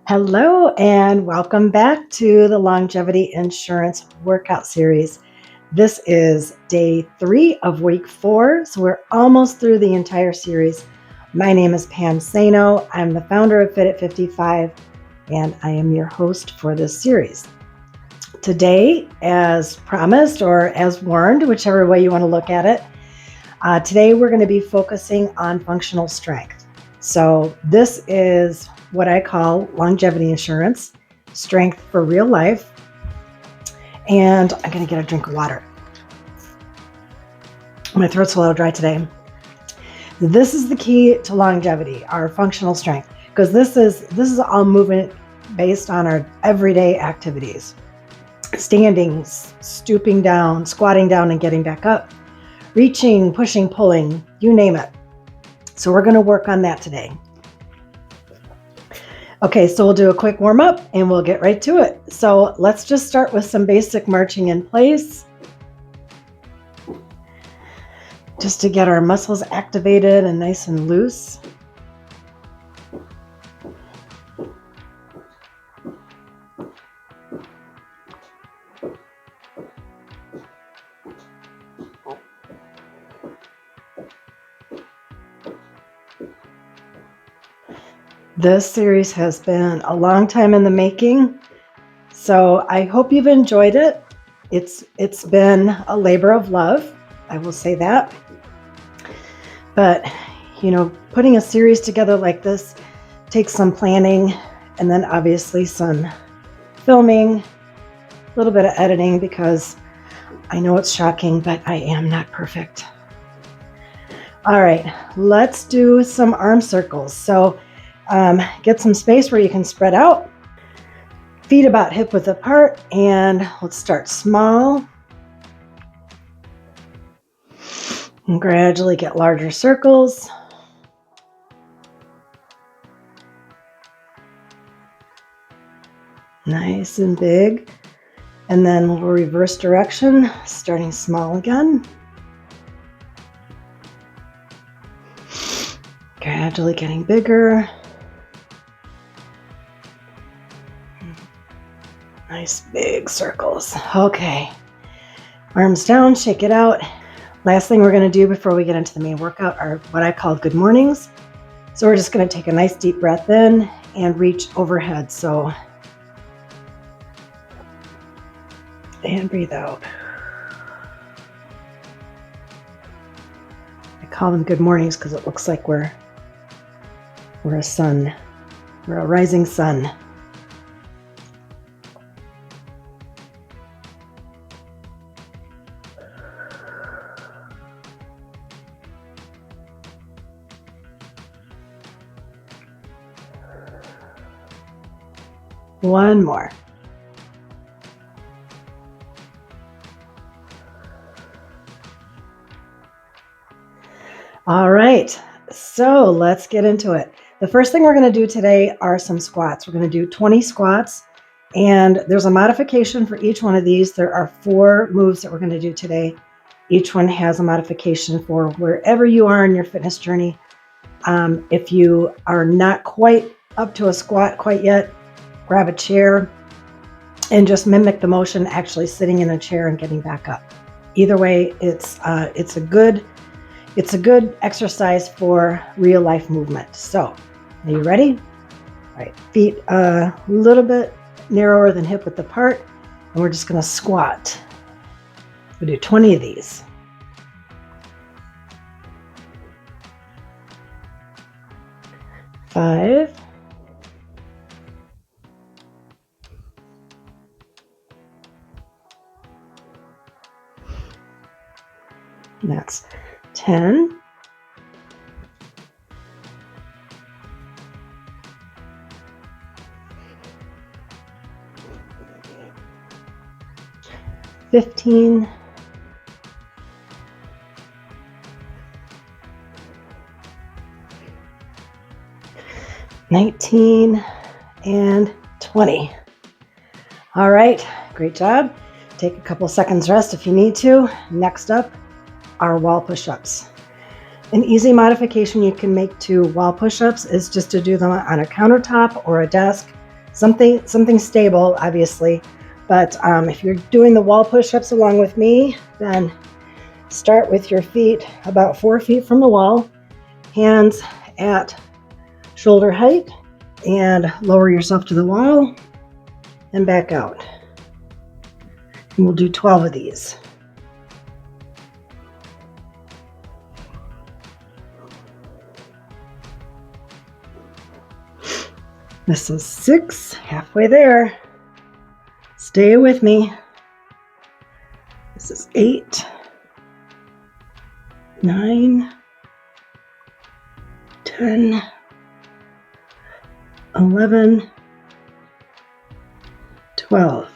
Hello, and welcome back to the Longevity Insurance Workout Series. This is day 3 of week 4, so we're almost through the entire series. My name is Pam Sano. I'm the founder of Fit at 55, and I am your host for this series. Today, as promised or as warned, whichever way you want to look at it, today we're going to be focusing on functional strength. So this is what I call longevity insurance, strength for real life. And I'm going to get a drink of water. My throat's a little dry today. This is the key to longevity, our functional strength, because this is all movement based on our everyday activities. Standing, stooping down, squatting down and getting back up, reaching, pushing, pulling, you name it. So we're going to work on that today. Okay, so we'll do a quick warm up and we'll get right to it. So let's just start with some basic marching in place, just to get our muscles activated and nice and loose. This series has been a long time in the making, so I hope you've enjoyed it. It's been a labor of love, I will say that. But, putting a series together like this takes some planning and then obviously some filming, a little bit of editing, because I know it's shocking, but I am not perfect. All right, let's do some arm circles. So get some space where you can spread out, feet about hip width apart, and let's start small and gradually get larger circles. Nice and big. And then we'll reverse direction, starting small again. Gradually getting bigger. Nice big circles. Okay. Arms down, shake it out. Last thing we're going to do before we get into the main workout are what I call good mornings. So we're just going to take a nice deep breath in and reach overhead. So, and breathe out. I call them good mornings because it looks like we're a sun. We're a rising sun. One more. All right, so let's get into it. The first thing we're going to do today are some squats. We're going to do 20 squats, and there's a modification for each one of these. There are 4 moves that we're going to do today. Each one has a modification for wherever you are in your fitness journey. If you are not quite up to a squat quite yet, grab a chair and just mimic the motion actually sitting in a chair and getting back up. Either way, it's a good exercise for real life movement. So, are you ready? All right, feet a little bit narrower than hip width apart, and we're just going to squat. We'll do 20 of these. Five. That's 10. 15. 19 and 20. All right, great job. Take a couple seconds rest if you need to. Next up are wall push-ups. An easy modification you can make to wall push-ups is just to do them on a countertop or a desk. something stable, obviously. But if you're doing the wall push-ups along with me, then start with your feet about 4 feet from the wall, hands at shoulder height, and lower yourself to the wall and back out. And we'll do 12 of these. This is 6, halfway there. Stay with me. This is 8, 9, 10, 11, 12.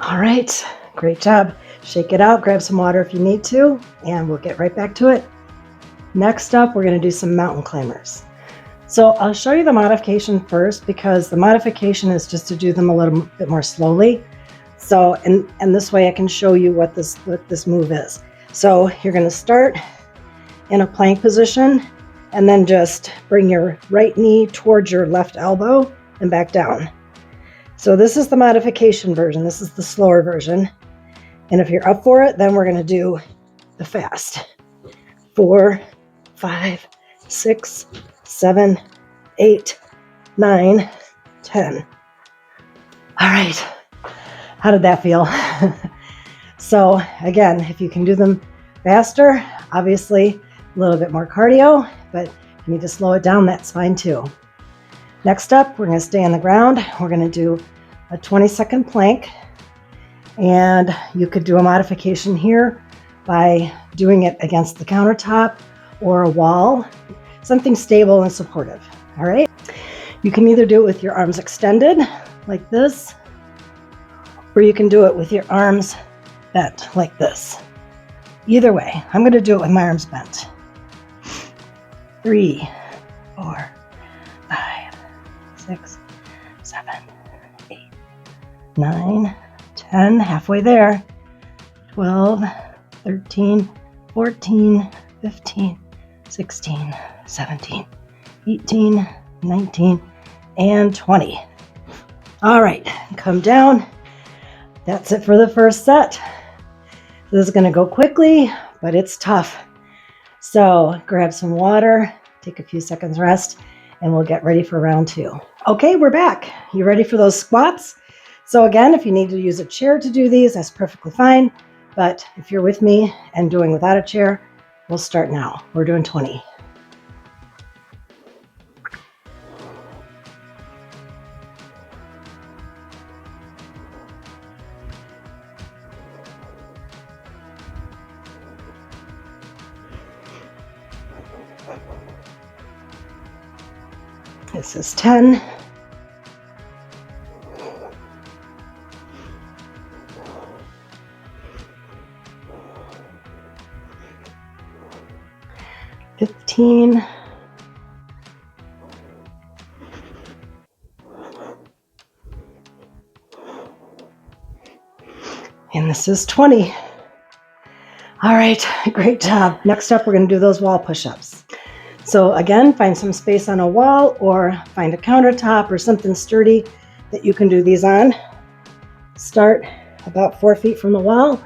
All right, great job. Shake it out, grab some water if you need to, and we'll get right back to it. Next up, we're going to do some mountain climbers. So I'll show you the modification first, because the modification is just to do them a little bit more slowly. So, and this way I can show you what this move is. So you're going to start in a plank position and then just bring your right knee towards your left elbow and back down. So this is the modification version. This is the slower version. And if you're up for it, then we're going to do the fast. 4, 5, 6, 7, 8, 9, 10. All right. How did that feel? So again, if you can do them faster, obviously a little bit more cardio, but if you need to slow it down, that's fine too. Next up, we're going to stay on the ground. We're going to do a 20-second plank, and you could do a modification here by doing it against the countertop or a wall, something stable and supportive. All right. You can either do it with your arms extended like this, or you can do it with your arms bent like this. Either way, I'm going to do it with my arms bent. 3, 4, 5, 6, 7, 8, 9, 10, halfway there. 12, 13, 14, 15, 16, 17, 18, 19, and 20. All right, come down. That's it for the first set. This is going to go quickly, but it's tough. So grab some water, take a few seconds rest, and we'll get ready for round 2. Okay, we're back. You ready for those squats? So again, if you need to use a chair to do these, that's perfectly fine. But if you're with me and doing without a chair, we'll start now. We're doing 20. This is 10. $15. And this is 20. All right, great job. Next up, we're going to do those wall push-ups. So again, find some space on a wall or find a countertop or something sturdy that you can do these on. Start about 4 feet from the wall,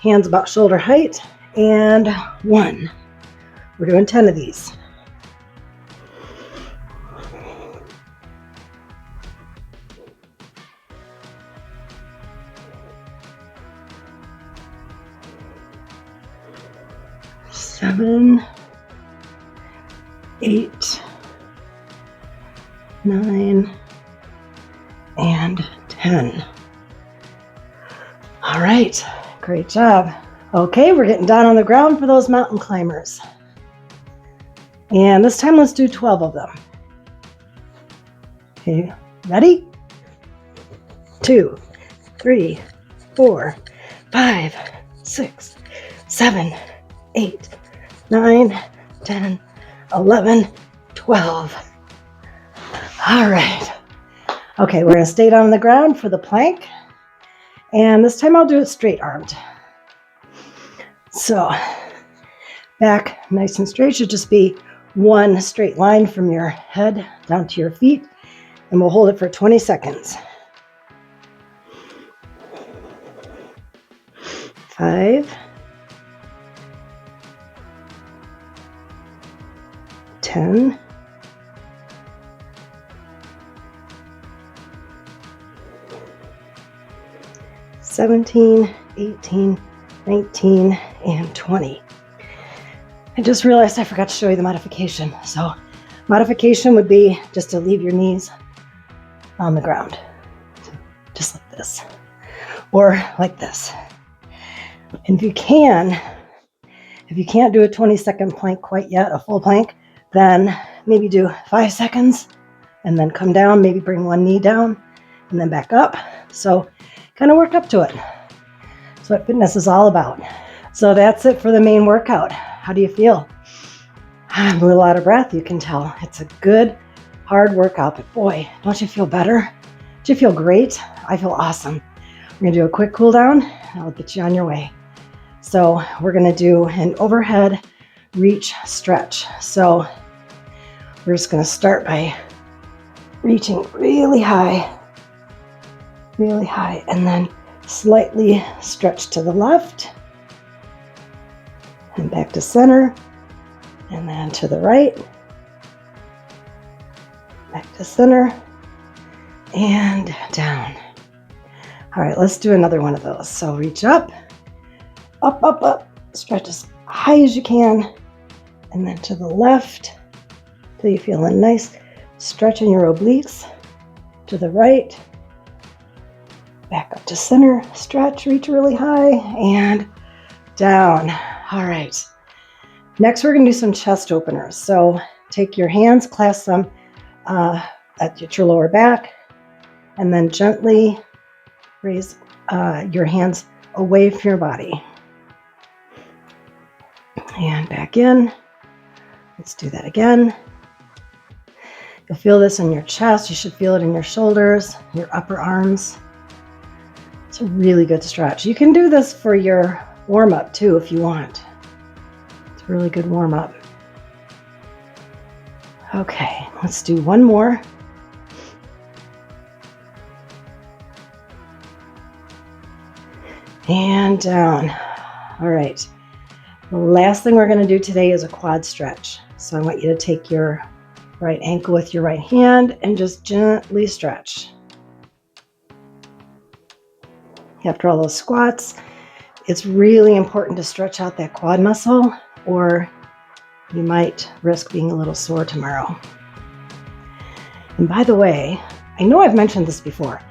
hands about shoulder height, and 1. We're doing 10 of these. Seven, 8, 9, and 10. All right, great job. Okay, we're getting down on the ground for those mountain climbers. And this time let's do 12 of them. Okay, ready? 2, 3, 4, 5, 6, 7, 8, 9, 10, 11, 12. All right. Okay, we're going to stay down on the ground for the plank. And this time I'll do it straight armed. So back nice and straight should just be one straight line from your head down to your feet, and we'll hold it for 20 seconds. 5, 10, 17, 18, 19, and 20. I just realized I forgot to show you the modification. So modification would be just to leave your knees on the ground, just like this, or like this. And if you can't do a 20-second plank quite yet, a full plank, then maybe do 5 seconds and then come down, maybe bring one knee down and then back up. So kind of work up to it. That's what fitness is all about. So that's it for the main workout. How do you feel? I'm a little out of breath, you can tell. It's a good, hard workout, but boy, don't you feel better? Do you feel great? I feel awesome. We're gonna do a quick cool down and I'll get you on your way. So we're gonna do an overhead reach stretch. So we're just gonna start by reaching really high, and then slightly stretch to the left, and back to center, and then to the right, back to center, and down. All right, let's do another one of those. So reach up, up, up, up, stretch as high as you can, and then to the left till you feel a nice stretch in your obliques, to the right, back up to center, stretch, reach really high, and down. All right. Next, we're going to do some chest openers. So take your hands, clasp them at your lower back, and then gently raise your hands away from your body. And back in. Let's do that again. You'll feel this in your chest. You should feel it in your shoulders, your upper arms. It's a really good stretch. You can do this for your warm-up too if you want. It's a really good warm-up. Okay, let's do one more. And down. All right. The last thing we're going to do today is a quad stretch. So I want you to take your right ankle with your right hand and just gently stretch. After all those squats, it's really important to stretch out that quad muscle, or you might risk being a little sore tomorrow. And by the way, I know I've mentioned this before,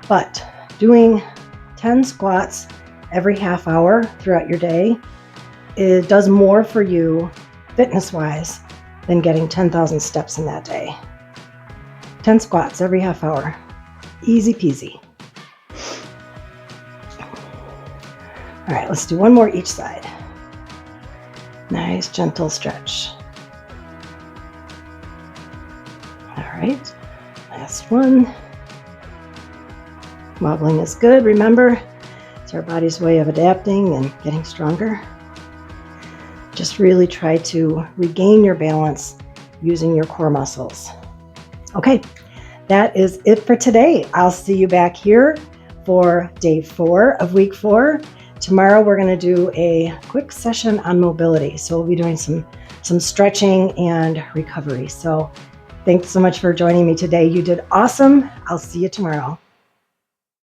but doing 10 squats every half hour throughout your day, it does more for you fitness-wise than getting 10,000 steps in that day. 10 squats every half hour. Easy peasy. All right, let's do one more each side. Nice, gentle stretch. All right, last one. Wobbling is good. Remember, it's our body's way of adapting and getting stronger. Just really try to regain your balance using your core muscles. Okay, that is it for today. I'll see you back here for day 4 of week 4. Tomorrow we're going to do a quick session on mobility. So we'll be doing some stretching and recovery. So thanks so much for joining me today. You did awesome. I'll see you tomorrow.